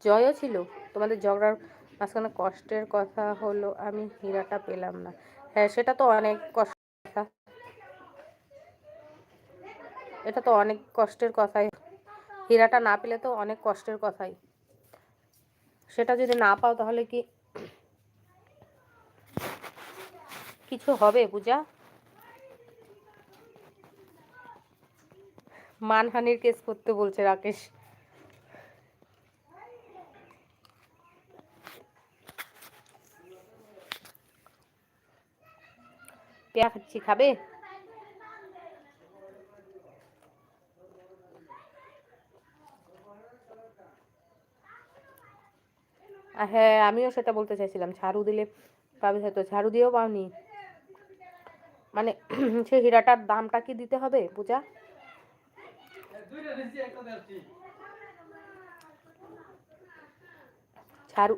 জয়ও ছিল। তোমাদের ঝগড়ার মাঝখানে কষ্টের কথা হলো আমি হীরাটা পেলাম না। হ্যাঁ, সেটা তো অনেক কষ্টের কথা। এটা তো অনেক কষ্টের কথাই। হীরাটা না পেলে তো অনেক কষ্টের কথাই। সেটা যদি না পাও তাহলে কি কিছু হবে পূজা? মানহানির কেস করতে বলছে রাকেশ। পেয়া খাচ্ছি, খাবে? হ্যাঁ, আমিও সেটা বলতে চাইছিলাম, ঝাড়ু দিলে পাবে হয়তো। ঝাড়ু দিয়েও পাওনি মানে সে হীরাটার দামটা কি দিতে হবে পূজা? ঝাড়ু